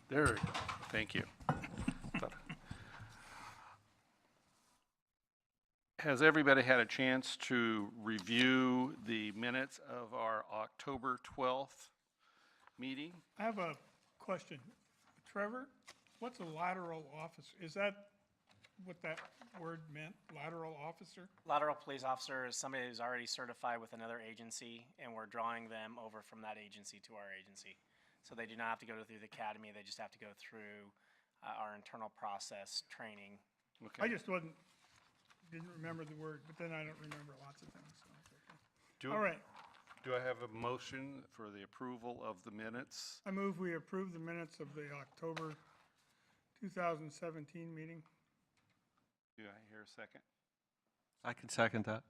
There we go. Thank you. Has everybody had a chance to review the minutes of our October 12th meeting? I have a question. Trevor, what's a lateral officer? Is that what that word meant, lateral officer? Lateral police officer is somebody who's already certified with another agency, and we're drawing them over from that agency to our agency. So they do not have to go through the academy, they just have to go through our internal process training. I just didn't remember the word, but then I don't remember lots of things. So it's okay. All right. Do I have a motion for the approval of the minutes? I move we approve the minutes of the October 2017 meeting. Do I hear a second? I can second that.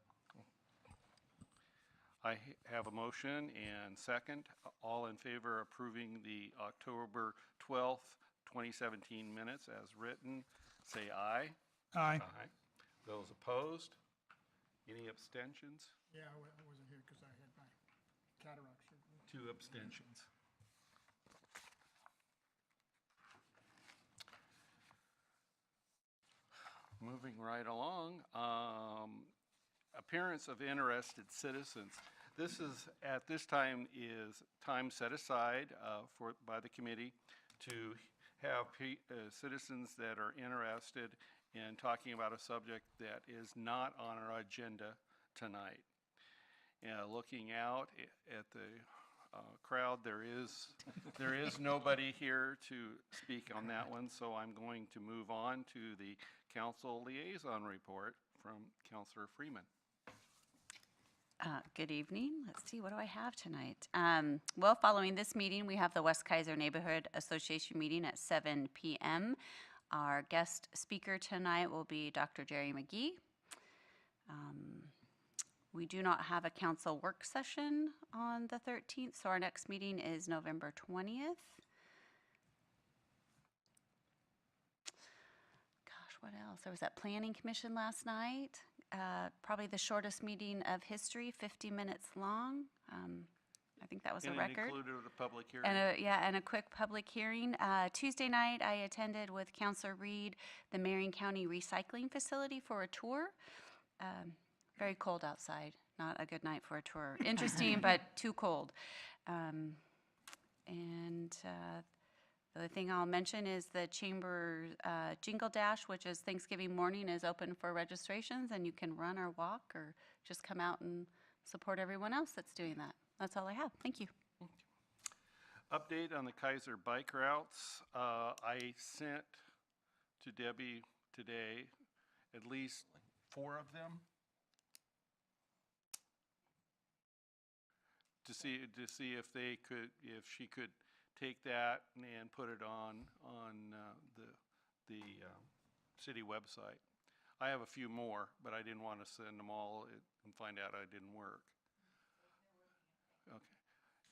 I have a motion and second. All in favor of approving the October 12th, 2017 minutes as written, say aye. Aye. Aye. Those opposed? Any abstentions? Yeah, I wasn't here because I had my cataract surgery. 2 abstentions. Moving right along, appearance of interested citizens. At this time is time set aside by the committee to have citizens that are interested in talking about a subject that is not on our agenda tonight. Looking out at the crowd, there is nobody here to speak on that one, so I'm going to move on to the council liaison report from Councilor Freeman. Good evening. Let's see, what do I have tonight? Well, following this meeting, we have the West Keizer Neighborhood Association meeting at 7 p.m. Our guest speaker tonight will be Dr. Jerry McGee. We do not have a council work session on the 13th, so our next meeting is November 20th. Gosh, what else? There was that planning commission last night. Probably the shortest meeting of history, 50 minutes long. I think that was a record. And it included a public hearing. And a quick public hearing. Tuesday night, I attended with Councilor Reed the Marion County Recycling Facility for a tour. Very cold outside. Not a good night for a tour. Interesting, but too cold. The other thing I'll mention is the Chamber Jingle Dash, which is Thanksgiving morning, is open for registrations, and you can run or walk or just come out and support everyone else that's doing that. That's all I have. Thank you. Update on the Keizer bike routes. I sent to Debbie today at least 4 of them to see if she could take that and put it on the city website. I have a few more, but I didn't want to send them all and find out I didn't work. Okay.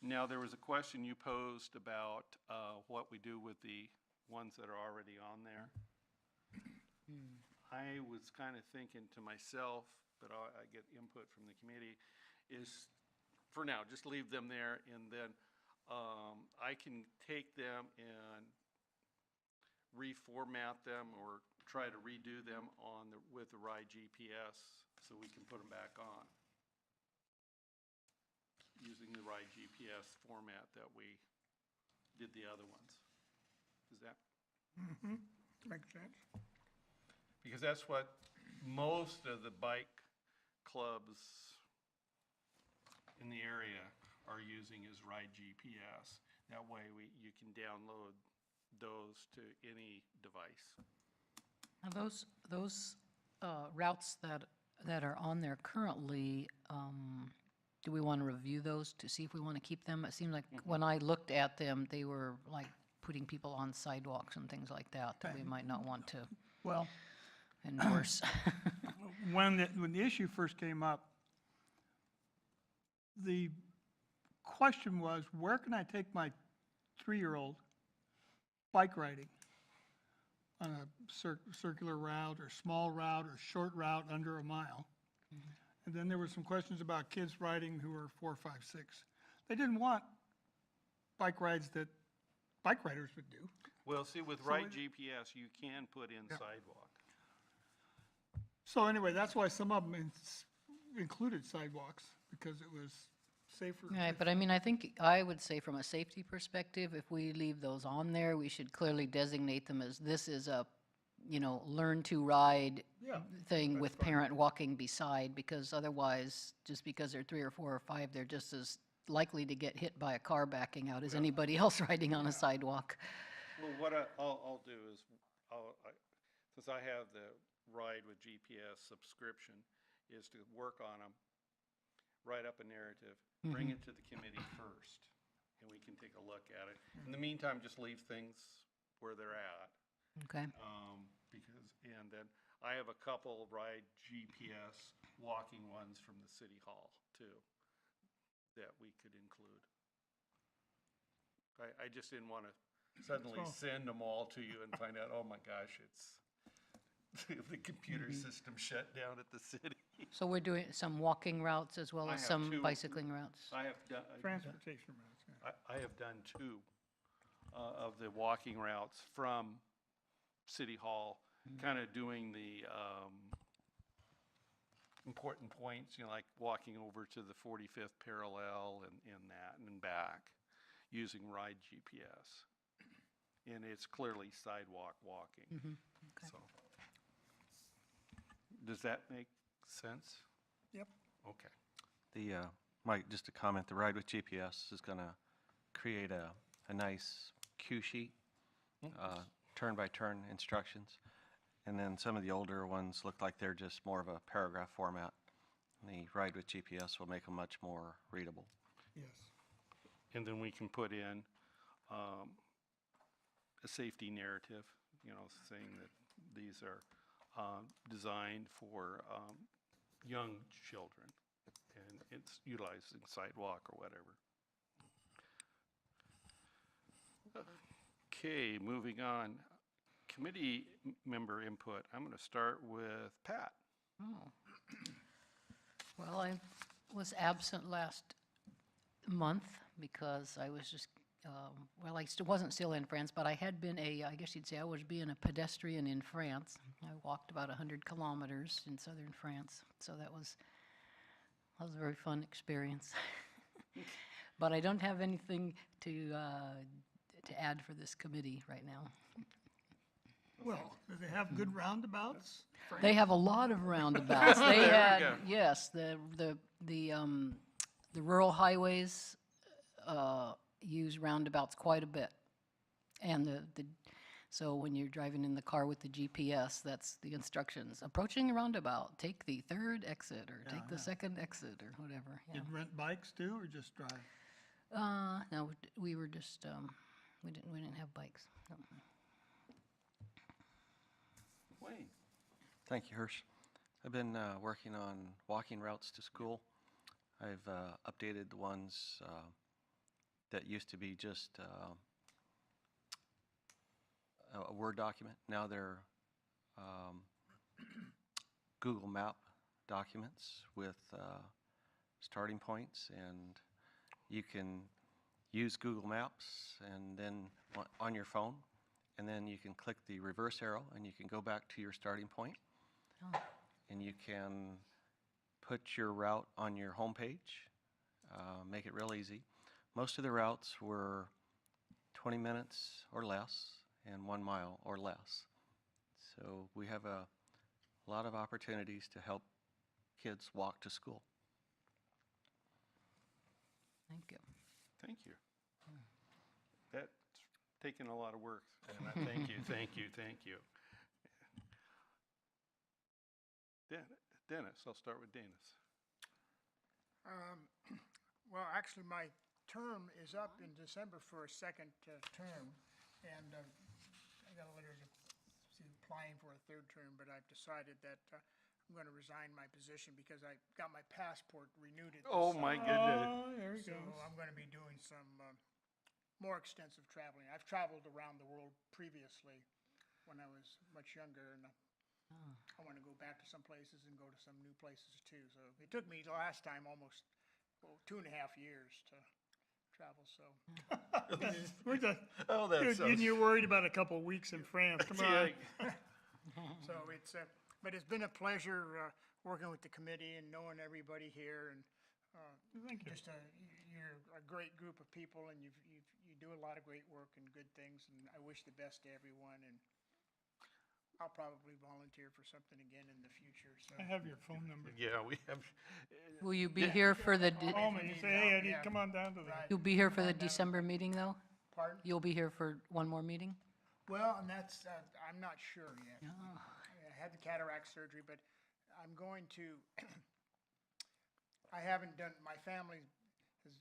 Now, there was a question you posed about what we do with the ones that are already on there. I was kind of thinking to myself, but I get input from the committee, is for now, just leave them there, and then I can take them and reformat them or try to redo them with the Ride GPS so we can put them back on using the Ride GPS format that we did the other ones. Is that? Mm-hmm. Makes sense. Because that's what most of the bike clubs in the area are using, is Ride GPS. That way you can download those to any device. Now those routes that are on there currently, do we want to review those to see if we want to keep them? It seemed like when I looked at them, they were like putting people on sidewalks and things like that we might not want to endorse. When the issue first came up, the question was, where can I take my 3-year-old bike riding on a circular route or small route or short route under a mile? Mm-hmm. And then there were some questions about kids riding who were 4, 5, 6. They didn't want bike rides that bike riders would do. Well, see, with So right it- GPS, you can put in Yeah. sidewalk. So anyway, that's why some of them included sidewalks, because it was safer. Right, but I mean, I think, I would say from a safety perspective, if we leave those on there, we should clearly designate them as, this is a, learn to ride Yeah, thing that's with fine. parent walking beside, because otherwise, just because they're 3 or 4 or 5, they're just as likely to get hit by a car backing out as anybody else riding on a sidewalk. Well, what I'll do is, since I have the Ride with GPS subscription, is to work on them, write up a narrative, bring it to the committee first, and we can take a look at it. In the meantime, just leave things where they're at. Okay, And then I have a couple Ride GPS walking ones from the city hall too, that we could include. I just didn't want to suddenly fine. send them all to you and find out, oh my gosh, it's, the computer system shut down at the city. so we're doing some walking routes as well I as have some two- bicycling routes? I have done, Transportation routes, yeah. I have done two of the walking routes from City Hall, kind of doing the important points, like walking over to the 45th parallel and that and back, using Ride GPS. And it's clearly sidewalk walking. Okay. So, does that make sense? Yep. Okay. The, Mike, just to comment, the Ride with GPS is going to create a nice cue sheet, turn-by-turn instructions. And then some of the older ones look like they're just more of a paragraph format. The Ride with GPS will make them much more readable. Yes. And then we can put in a safety narrative, saying that these are designed for young children, and it's utilizing sidewalk or whatever. Okay, moving on. Committee member input. I'm going to start with Pat. Oh. Well, I was absent last month because I was just, well, I wasn't still in France, but I had been I guess you'd say I was being a pedestrian in France. I walked about 100 kilometers in southern France, so that was a very fun experience. But I don't have anything to add for this committee right now. Well, do they have good roundabouts? They have a lot of roundabouts. They There we had, go. yes, the rural highways use roundabouts quite a bit. And so when you're driving in the car with the GPS, that's the instructions. Approaching a roundabout, take the third exit or take the second exit or whatever. Yeah. Did rent bikes too, or just drive? No, we were just, we didn't have bikes. No. Wayne. Thank you, Hirsch. I've been working on walking routes to school. I've updated the ones that used to be just a Word document. Now they're Google Map documents with starting points, and you can use Google Maps and then on your phone, and then you can click the reverse arrow and you can go back to your starting point. Oh. And you can put your route on your homepage, make it real easy. Most of the routes were 20 minutes or less and 1 mile or less. So we have a lot of opportunities to help kids walk to school. Thank you. Thank you. That's taken a lot of work, and I thank you, thank you, thank you. Dennis, I'll start with Dennis. Well, actually, my term is up in December for a second term, and I got a letter to see applying for a third term, but I've decided that I'm going to resign my position because I got my passport renewed at this Oh, my summer. goodness. Oh, there he So goes. I'm going to be doing some more extensive traveling. I've traveled around the world previously when I was much younger, and I want to go back to some places and go to some new places too. So it took me the last time almost 2.5 years to travel, so. We're just, Oh, that's so. and you're worried about a couple of weeks in France, come on. So it's, but it's been a pleasure working with the committee and knowing everybody here, and Thank you. just you're a great group of people, and you do a lot of great work and good things, and I wish the best to everyone, and I'll probably volunteer for something again in the future, so. I have your phone number. Yeah, we have, Will you be here for the, Call me, you say, hey, I need, Yeah. come on down to the. Right. you'll be here for the December meeting, though? Pardon? You'll be here for one more meeting? Well, and that's, I'm not sure yet. I had the cataract surgery, but I'm going to, I haven't done, my family has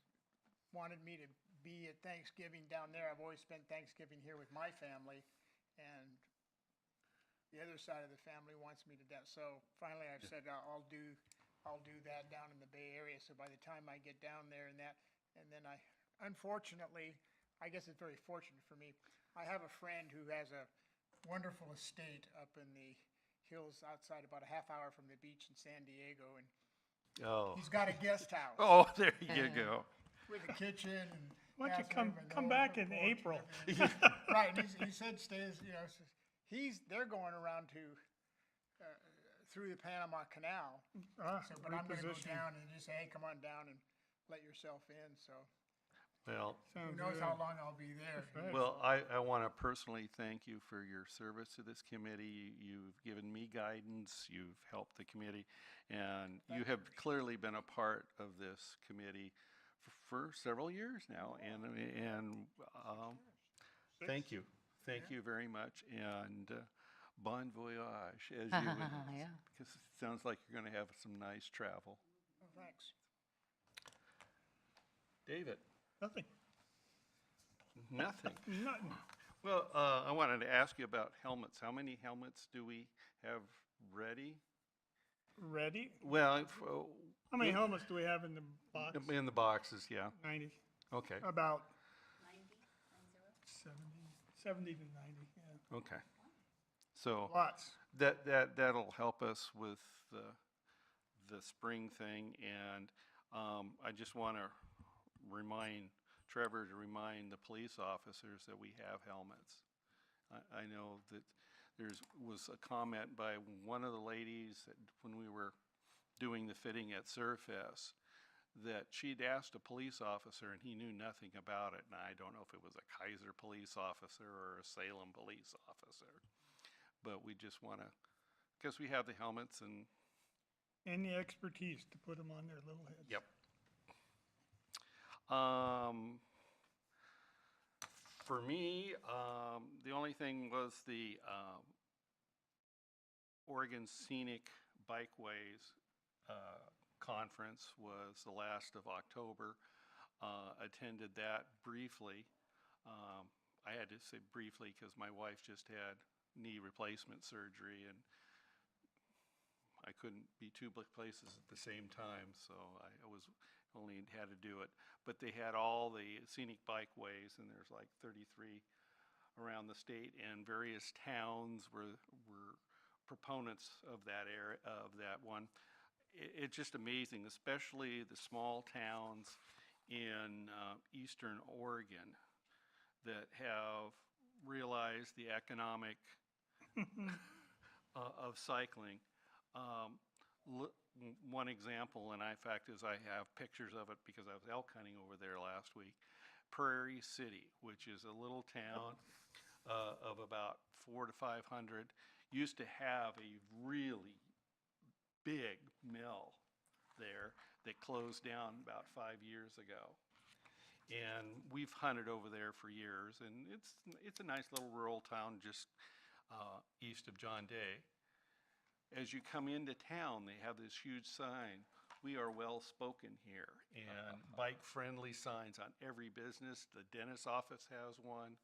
wanted me to be at Thanksgiving down there. I've always spent Thanksgiving here with my family, and the other side of the family wants me to do, so finally I've said I'll do that down in the Bay Area, so by the time I get down there and that, and then unfortunately, I guess it's very fortunate for me, I have a friend who has a wonderful estate up in the hills outside, about a half hour from the beach in San Diego, and oh, he's got a guest house oh, there you go. with a kitchen and. Why don't you bathroom and the come whole back in porch and April? everything. Right, and he said stays, they're going around to, through the Panama Canal. So, but I'm gonna go repositioning. down and just say, hey, come on down and let yourself in, so Well, who Sounds knows good. how long I'll be there. Right. well, I want to personally thank you for your service to this committee. You've given me guidance, you've helped the committee, and you have clearly been a part of this committee for several years now, and thank you. Thank you very much, and bon voyage, as you would, Yeah. because it sounds like you're going to have some nice travel. Oh, thanks. David? Nothing, Nothing. nothing. Well, I wanted to ask you about helmets. How many helmets do we have ready? Ready? Well, How many helmets do we have in the box? in the boxes, yeah. 90, Okay, about 70 to 90, yeah. okay. So Lots. that'll help us with the spring thing, and I just want to remind Trevor to remind the police officers that we have helmets. I know that was a comment by one of the ladies that when we were doing the fitting at Surfest, that she'd asked a police officer and he knew nothing about it. And I don't know if it was a Keizer police officer or a Salem police officer. But we just want to, because we have the helmets and. And the expertise to put them on their little heads. Yep. For me, the only thing was the Oregon Scenic Bikeways conference was the last of October. Attended that briefly. I had to say briefly because my wife just had knee replacement surgery and I couldn't be two places at the same time, so I was only had to do it. But they had all the scenic bikeways, and there's like 33 around the state, and various towns were proponents of that area, of that one. It's just amazing, especially the small towns in eastern Oregon that have realized the economic of cycling. One example, and in fact, is I have pictures of it because I was elk hunting over there last week. Prairie City, which is a little town of about 400 to 500, used to have a really big mill there that closed down about 5 years ago. And we've hunted over there for years, and it's a nice little rural town just east of John Day. As you come into town, they have this huge sign, "We are well spoken here," and bike-friendly signs on every business. The dentist's office has one.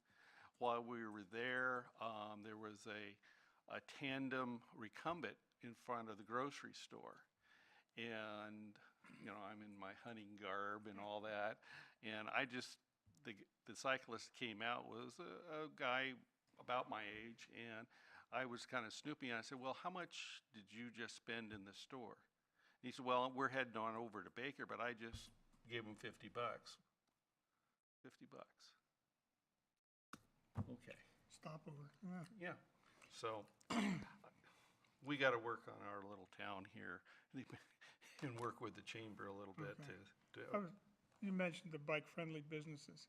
While we were there, there was a tandem recumbent in front of the grocery store. And, I'm in my hunting garb and all that. And the cyclist came out was a guy about my age, and I was kind of snooping, and I said, "Well, how much did you just spend in the store?" And he said, "Well, we're heading on over to Baker, but I just gave him $50. $50. Okay. Stopover, yeah. Yeah, so we got to work on our little town here and work with the chamber a little bit I was- You mentioned the bike-friendly businesses.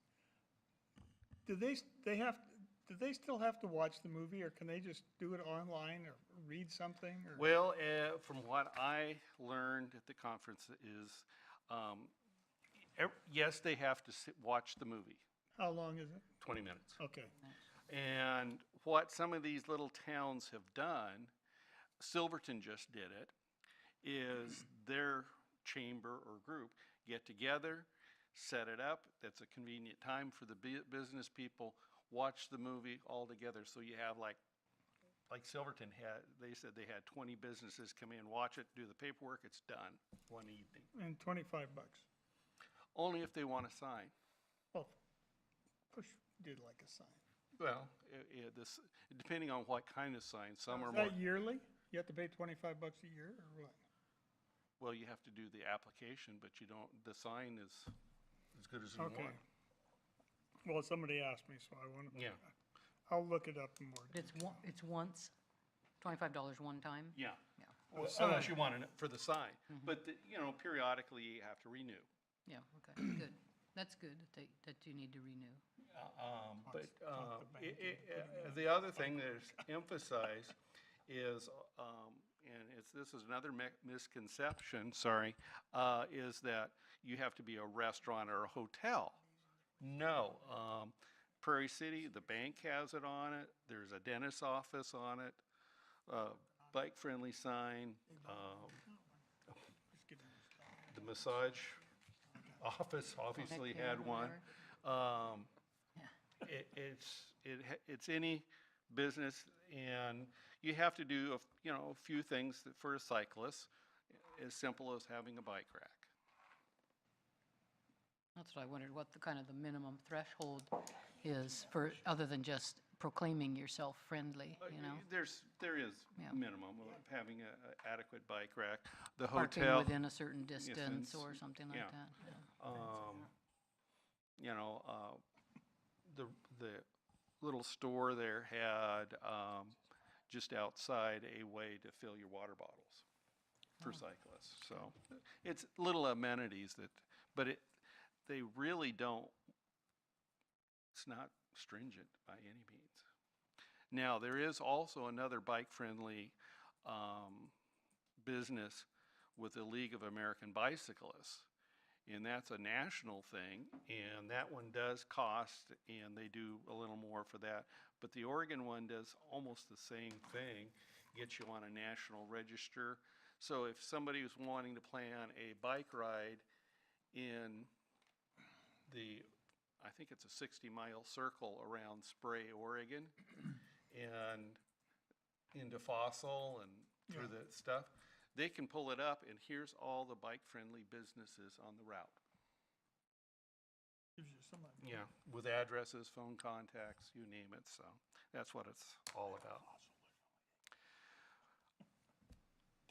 Do they still have to watch the movie, or can they just do it online or read something? Or well, from what I learned at the conference is, yes, they have to watch the movie, how long is it? 20 minutes. Okay, And what some of these little towns have done, Silverton just did it, is their chamber or group get together, set it up. That's a convenient time for the business people, watch the movie all together. So you have like Silverton had, they said they had 20 businesses come in, watch it, do the paperwork, it's done one evening. and $25. Only if they want a sign. Well, Push did like a sign. Well, depending on what kind of sign, some are Is more, that yearly? You have to pay $25 a year, or what? well, you have to do the application, but you don't, the sign is as good as you Okay. want. Well, somebody asked me, so I want to. Yeah. I'll look it up more. It's once, $25 one time? Yeah. Yeah. Well, sign. unless you want it for the sign. But, periodically you have to renew. Yeah, okay, good. That's good that you need to renew. But talk to bank and the other thing that's emphasized is, and this is another misconception, sorry, is that you have to be a restaurant or a hotel. No. Prairie City, the bank has it on it. There's a dentist's office on it. Bike-friendly sign. Just give me this. The massage office obviously Heck, yeah, had one. Yeah. It's any business, and you have to do a few things for a cyclist, as simple as having a bike rack. That's what I wondered, what the kind of the minimum threshold is for, other than just proclaiming yourself friendly, you know? There is Yeah. minimum of having a adequate bike rack. The Parking hotel, within a certain distance distance, or something like yeah. that. Yeah. The little store there had just outside a way to fill your water bottles for cyclists. So it's little amenities they really don't, it's not stringent by any means. Now, there is also another bike-friendly business with the League of American Bicyclists, and that's a national thing, and that one does cost, and they do a little more for that. But the Oregon one does almost the same thing, gets you on a national register. So if somebody was wanting to plan a bike ride in I think it's a 60-mile circle around Spray, Oregon, and into Fossil and through the stuff, they can pull it up, and here's all the bike-friendly businesses on the route. Gives you some idea. Yeah, with addresses, phone contacts, you name it, so that's what it's all about.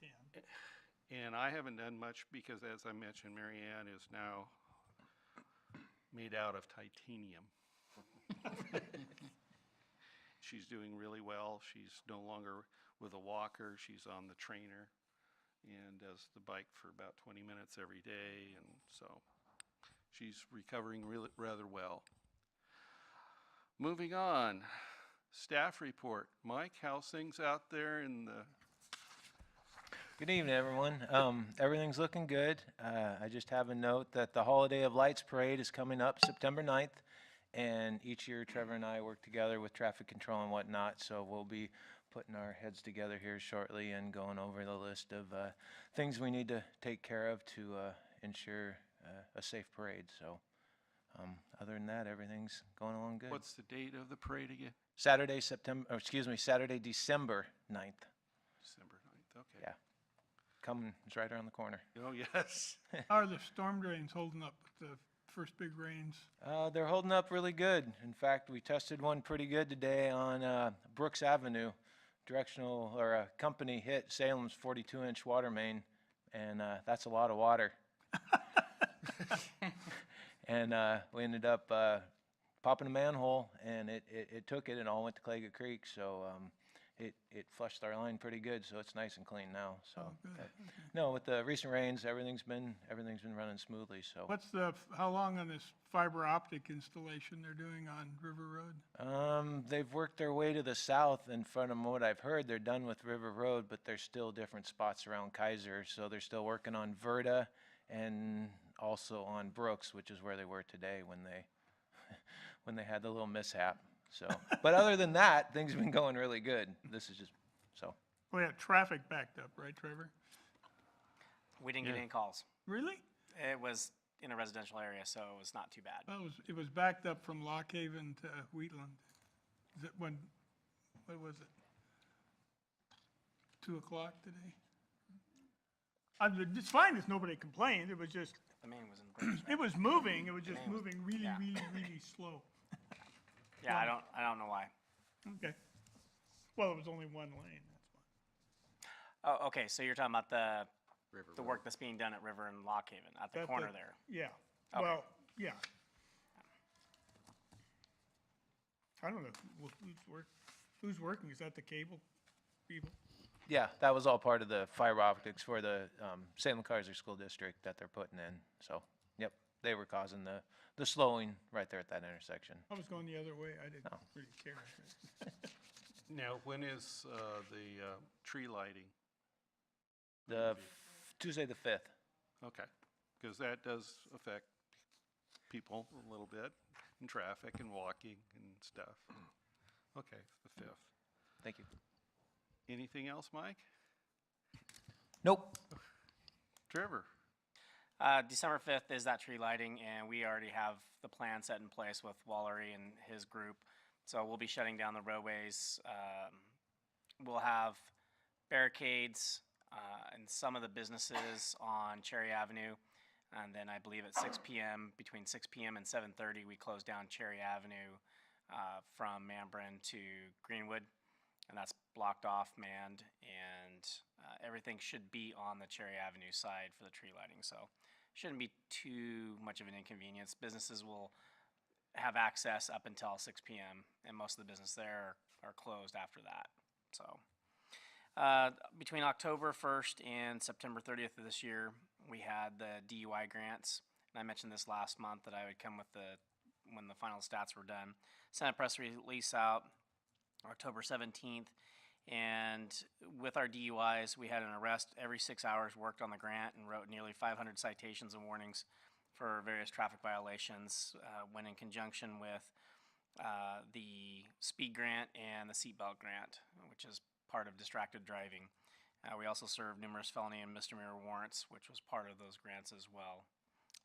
Dan. And I haven't done much because, as I mentioned, Mary Ann is now made out of titanium. She's doing really well. She's no longer with a walker. She's on the trainer and does the bike for about 20 minutes every day. And so she's recovering really rather well. Moving on, staff report. Mike, how's things out there in the Good evening, everyone. Everything's looking good. I just have a note that the Holiday of Lights Parade is coming up September 9th, and each year Trevor and I work together with traffic control and whatnot, so we'll be putting our heads together here shortly and going over the list of things we need to take care of to ensure a safe parade. So other than that, everything's going along good. What's the date of the parade again? Saturday, December 9th. December 9th, okay. Yeah. Coming, it's right around the corner. Oh, yes. How are the storm drains holding up with the first big rains? They're holding up really good. In fact, we tested one pretty good today on Brooks Avenue. Directional, or a company hit Salem's 42-inch water main, and that's a lot of water. And we ended up popping a manhole, and it took it and all went to Claggett Creek. So it flushed our line pretty good, so it's nice and clean now. So, Oh, good, but okay. no, with the recent rains, everything's been running smoothly. So. How long on this fiber optic installation they're doing on River Road? They've worked their way to the south, and from what I've heard, they're done with River Road, but there's still different spots around Keizer, so they're still working on Verda and also on Brooks, which is where they were today when they when they had the little mishap. So, but other than that, things have been going really good. This is just so. Oh, yeah, traffic backed up, right, Trevor? We didn't get any calls. Really? It was in a residential area, so it was not too bad. Well, it was backed up from Lock Haven to Wheatland. Is it what was it? 2 o'clock today? It's fine if nobody complained, it was just, The main was in British. it was moving, it was just Name was- moving really, yeah. really, really slow. Yeah, I don't know why. Okay. Well, it was only one lane, that's why. Oh, okay, so you're talking about the work that's being done at River and Lock Haven, at the That- corner that- there. Yeah, Okay. well, yeah. I don't know who's working, is that the cable people? Yeah, that was all part of the fiber optics for the Salem Keizer School District that they're putting in. So, yep, they were causing the slowing right there at that intersection. I was going the other way, I didn't Oh. really care. Now, when is the tree lighting? Tuesday the 5th. Okay, because that does affect people a little bit, and traffic and walking and stuff. Okay, the 5th. Thank you. Anything else, Mike? Nope. Trevor? December 5th is that tree lighting, and we already have the plan set in place with Wallery and his group. So we'll be shutting down the roadways. We'll have barricades in some of the businesses on Cherry Avenue. And then I believe at 6 p.m., between 6 p.m. and 7:30, we close down Cherry Avenue from Manbrin to Greenwood. And that's blocked off, manned, and everything should be on the Cherry Avenue side for the tree lighting. So shouldn't be too much of an inconvenience. Businesses will have access up until 6 p.m., and most of the business there are closed after that. So between October 1st and September 30th of this year, we had the DUI grants. And I mentioned this last month that I would come with when the final stats were done. Sent a press release out October 17th, and with our DUIs, we had an arrest every 6 hours, worked on the grant, and wrote nearly 500 citations and warnings for various traffic violations when in conjunction with the speed grant and the seatbelt grant, which is part of distracted driving. We also served numerous felony and misdemeanor warrants, which was part of those grants as well.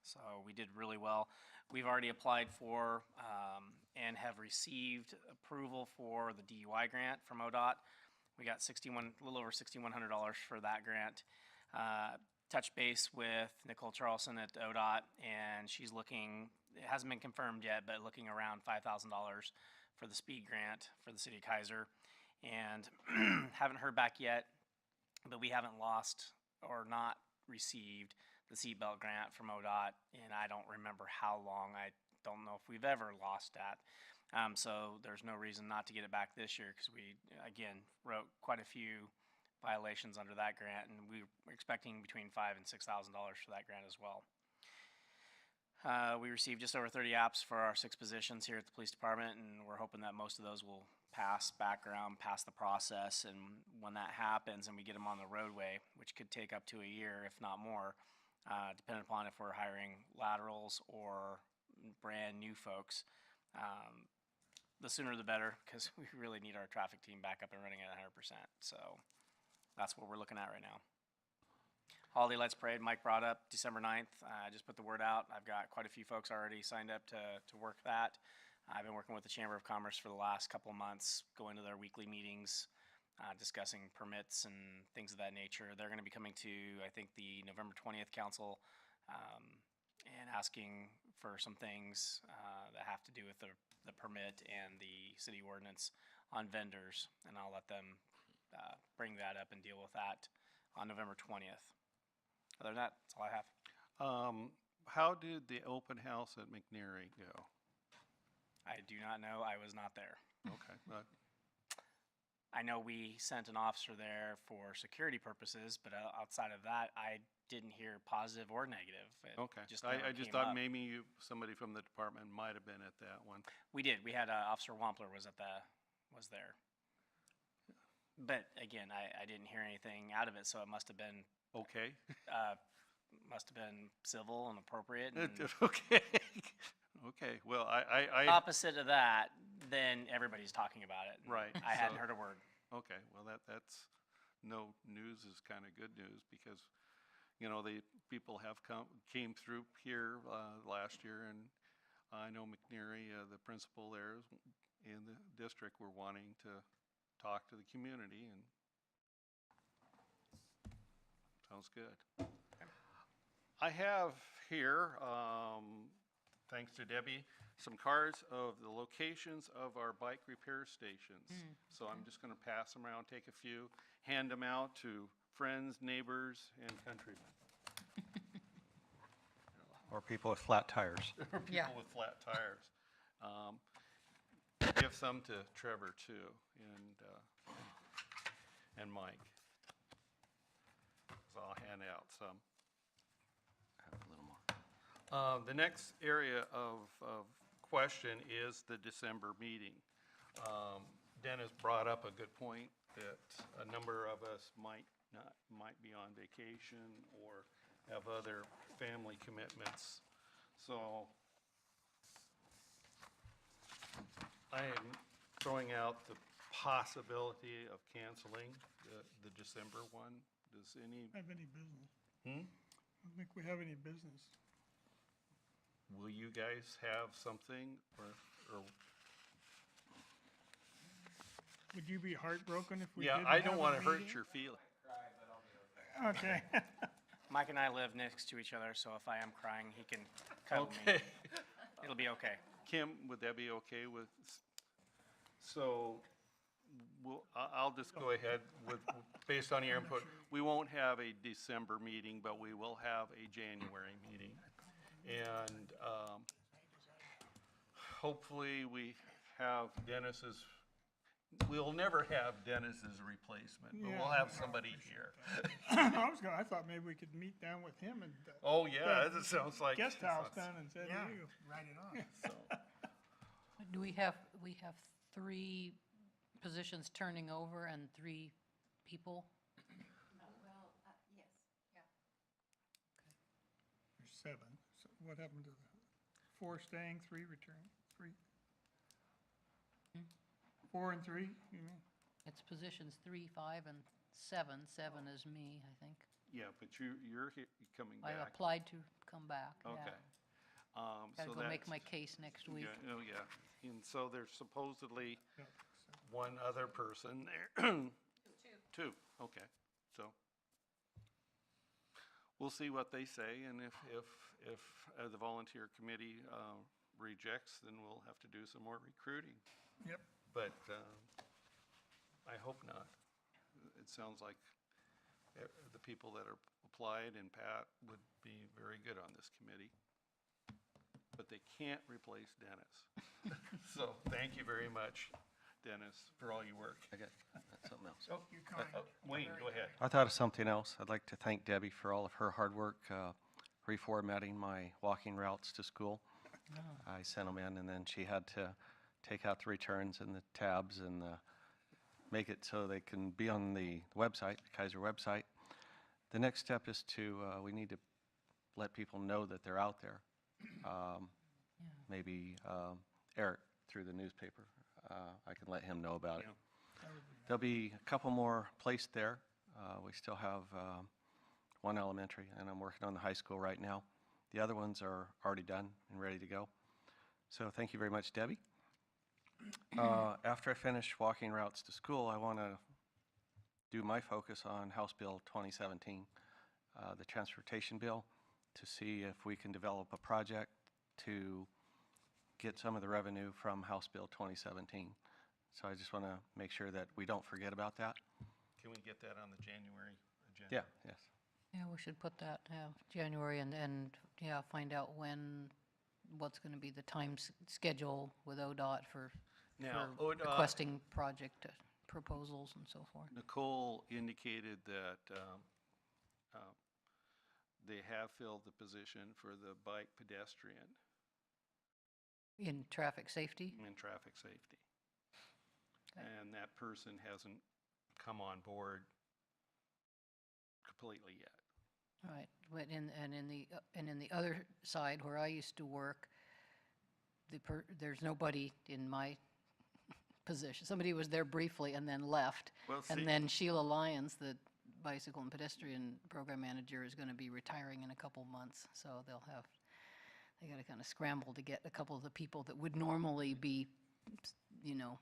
So we did really well. We've already applied for and have received approval for the DUI grant from ODOT. We got a little over $6,100 for that grant. Touch base with Nicole Charlson at ODOT, and she's looking, it hasn't been confirmed yet, but looking around $5,000 for the speed grant for the city of Keizer. And haven't heard back yet, but we haven't lost or not received the seatbelt grant from ODOT, and I don't remember how long. I don't know if we've ever lost that. So there's no reason not to get it back this year, because we, again, wrote quite a few violations under that grant, and we were expecting between $5,000 and $6,000 for that grant as well. We received just over 30 apps for our 6 positions here at the police department, and we're hoping that most of those will pass background, pass the process, and when that happens and we get them on the roadway, which could take up to a year, if not more, depending upon if we're hiring laterals or brand new folks, the sooner the better, because we really need our traffic team back up and running at 100%. So that's what we're looking at right now. Holiday Lights Parade, Mike brought up December 9th. I just put the word out. I've got quite a few folks already signed up to work that. I've been working with the Chamber of Commerce for the last couple of months, going to their weekly meetings, discussing permits and things of that nature. They're going to be coming to, I think, the November 20th council and asking for some things that have to do with the permit and the city ordinance on vendors. And I'll let them bring that up and deal with that on November 20th. Other than that, that's all I have. how did the open house at McNary go? I do not know. I was not there. Okay, I know we sent an officer there for security purposes, but outside of that, I didn't hear positive or negative. It okay. never I just came thought up. maybe somebody from the department might have been at that one. We did. We had Officer Wampler was there. But again, I didn't hear anything out of it, so it must have been Okay, civil and appropriate. And okay, okay. Well, I opposite of that, then everybody's talking about it. and Right, I hadn't so- heard a word. okay, well, that's, no news is kind of good news because, you know, the people came through here last year, and I know McNary, the principal there in the district, were wanting to talk to the community, and sounds good. I have here, thanks to Debbie, some cards of the locations of our bike repair stations. So I'm just going to pass them around, take a few, hand them out to friends, neighbors, and countrymen. Or people with flat tires. Or Yeah. people with flat tires. Give some to Trevor too, and Mike. So I'll hand out some. Have a little more. The next area of question is the December meeting. Dennis brought up a good point that a number of us might be on vacation or have other family commitments. So I am throwing out the possibility of canceling the December one. Does any, Have any business? I don't think we have any business. will you guys have something or Would you be heartbroken if we yeah, didn't I have don't a want to hurt meeting? your feelings. Okay. Mike and I live next to each other, so if I am crying, he can cuddle me. Okay. It'll be okay. Kim, would that be okay with, so I'll just go ahead with, based on your input. We won't have a December meeting, but we will have a January meeting. And hopefully we have Dennis's, we'll never have Dennis's replacement, but we'll have somebody here. I thought maybe we could meet down with him and Oh, yeah, that sounds like. guest house down in San Yeah, Diego. write it on. So, Do we have 3 positions turning over and 3 people? There's 7. So what happened to the 4 staying, 3 returning? 3? 4 and 3, you mean? It's positions 3, 5, and 7. 7 is me, I think. yeah, but you're coming I back. applied to come back, yeah. Okay. Gotta So go make that's- my case next week. Yeah, oh, yeah. And so there's supposedly Yeah. one other person there. Two, okay. So we'll see what they say, and if the volunteer committee rejects, then we'll have to do some more recruiting. Yep. But I hope not. It sounds like the people that are applied and Pat would be very good on this committee. But they can't replace Dennis. So thank you very much, Dennis, for all your work. I got something else. Oh, You kind. Wayne, go ahead. I thought of something else. I'd like to thank Debbie for all of her hard work reformatting my walking routes to school. I sent them in, and then she had to take out the returns and the tabs and make it so they can be on the website, the Keizer website. The next step is we need to let people know that they're out there. Maybe Eric through the newspaper. I can let him know about it. There'll be a couple more placed there. We still have one elementary, and I'm working on the high school right now. The other ones are already done and ready to go. So thank you very much, Debbie. After I finish walking routes to school, I want to do my focus on House Bill 2017, the transportation bill, to see if we can develop a project to get some of the revenue from House Bill 2017. So I just want to make sure that we don't forget about that. Can we get that on the January agenda? Yeah, yes. Yeah, we should put that, January, and yeah, find out what's going to be the schedule with ODOT for Now, for ODOT requesting project proposals and so forth. Nicole indicated that they have filled the position for the bike pedestrian In traffic safety? and traffic safety. Okay. And that person hasn't come on board completely yet. All right, but in the other side where I used to work, there's nobody in my position. Somebody was there briefly and then left. Well, see- And then Sheila Lyons, the bicycle and pedestrian program manager, is going to be retiring in a couple months. So they got to kind of scramble to get a couple of the people that would normally be, you know,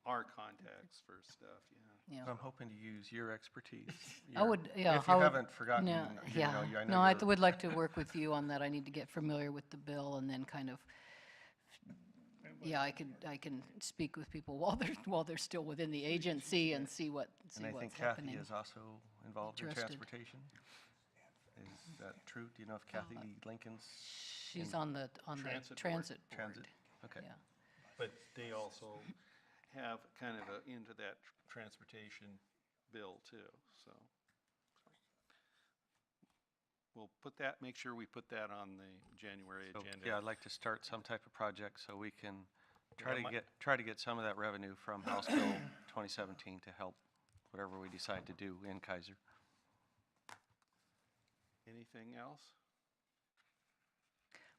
Our contacts for stuff, yeah. I'm hoping to use your expertise. I would, yeah. If you I would- haven't forgotten, no, you yeah. know, I know No, I you're- would like to work with you on that. I need to get familiar with the bill and then kind of, yeah, I can speak with people while they're still within the agency and see And I what's think Kathy happening. is also involved in Interested. transportation. Is that true? Do you know if Kathy Lincoln's She's in on the Transit board. transit board. transit? Okay. Yeah. But they also have kind of into that transportation bill too, so. We'll make sure we put that on the January So, agenda. yeah, I'd like to start some type of project so we can Yeah, try to get some of that revenue from House Bill 2017 to help whatever we decide to do in Keizer. Anything else?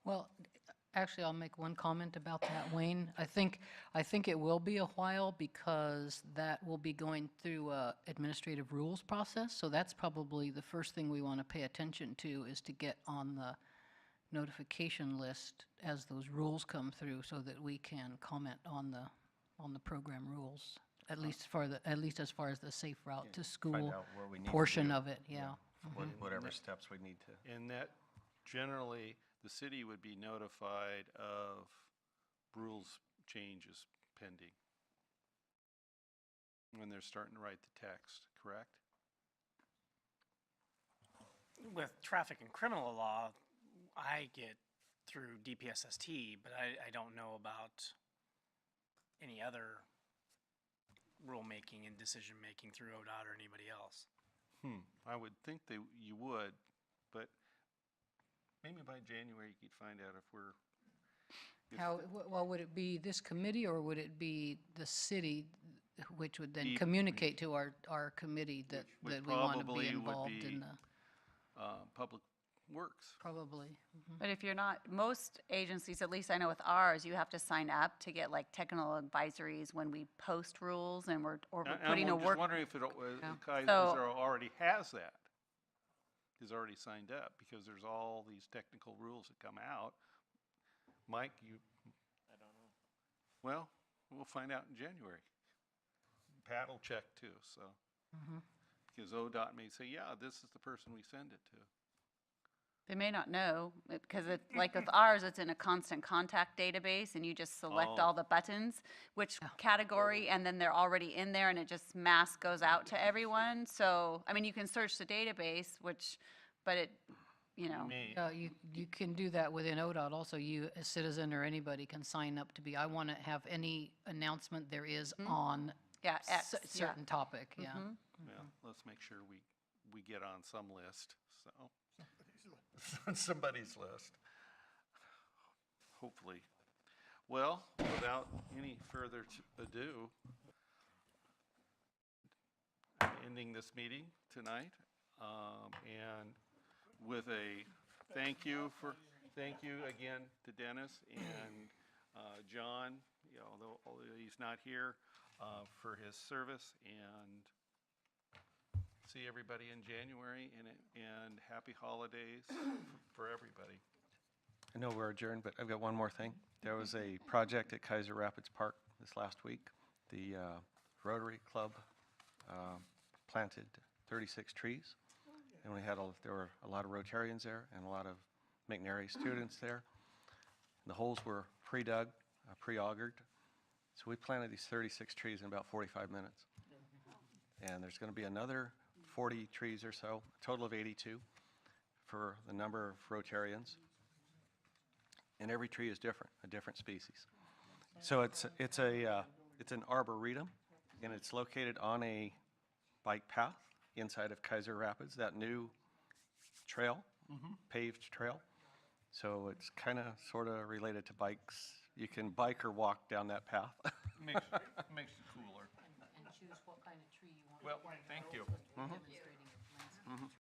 Well, actually, I'll make one comment about that, Wayne. I think it will be a while because that will be going through a administrative rules process. So that's probably the first thing we want to pay attention to, is to get on the notification list as those rules come through so that we can comment on the program rules, at least as far as the safe route to Find school out where we need to portion do, of it, yeah. whatever steps we need to. And that generally, the city would be notified of rules changes pending when they're starting to write the text, correct? With traffic and criminal law, I get through DPSST, but I don't know about any other rulemaking and decision-making through ODOT or anybody else. I would think you would, but maybe by January you could find out if we're. Well, would it be this committee or would it be the city, which would then Be- communicate to our committee that Which we want to probably be would involved be- in the, Public Works. probably. But if you're not, most agencies, at least I know with ours, you have to sign up to get like technical advisories when we post rules and we're putting a I'm just work. wondering if Yeah. Keizer So- already has that, is already signed up, because there's all these technical rules that come out. Mike, I don't know. Well, we'll find out in January. Pat will check too, so. Because ODOT may say, yeah, this is the person we send it to. They may not know, because like with ours, it's in a constant contact database, and you just select Oh. all the buttons, which category, and then they're already in there, and it just mass goes out to everyone. So, I mean, you can search the database, but it, you know. Me, You can do that within ODOT also. You, a citizen or anybody, can sign up to be, I want to have any announcement there is on Yeah, X, yeah. certain topic, yeah. well, let's make sure we get on some list, so. On somebody's list. Hopefully. Well, without any further ado, ending this meeting tonight, and with a thank you again to Dennis and John, although he's not here, for his service, and see everybody in January, and happy holidays for everybody. I know we're adjourned, but I've got one more thing. There was a project at Keizer Rapids Park this last week. The Rotary Club planted 36 trees, and there were a lot of Rotarians there and a lot of McNary students there. The holes were pre-dug, pre-augured, so we planted these 36 trees in about 45 minutes. And there's going to be another 40 trees or so, a total of 82 for the number of Rotarians. And every tree is different, a different species. So it's an arboretum, and it's located on a bike path inside of Keizer Rapids, that new trail, paved trail. So it's kind of, sort of related to bikes. You can bike or walk down that path. Makes it cooler. And choose what kind of tree you want. Well, thank you. Demonstrating your landscape.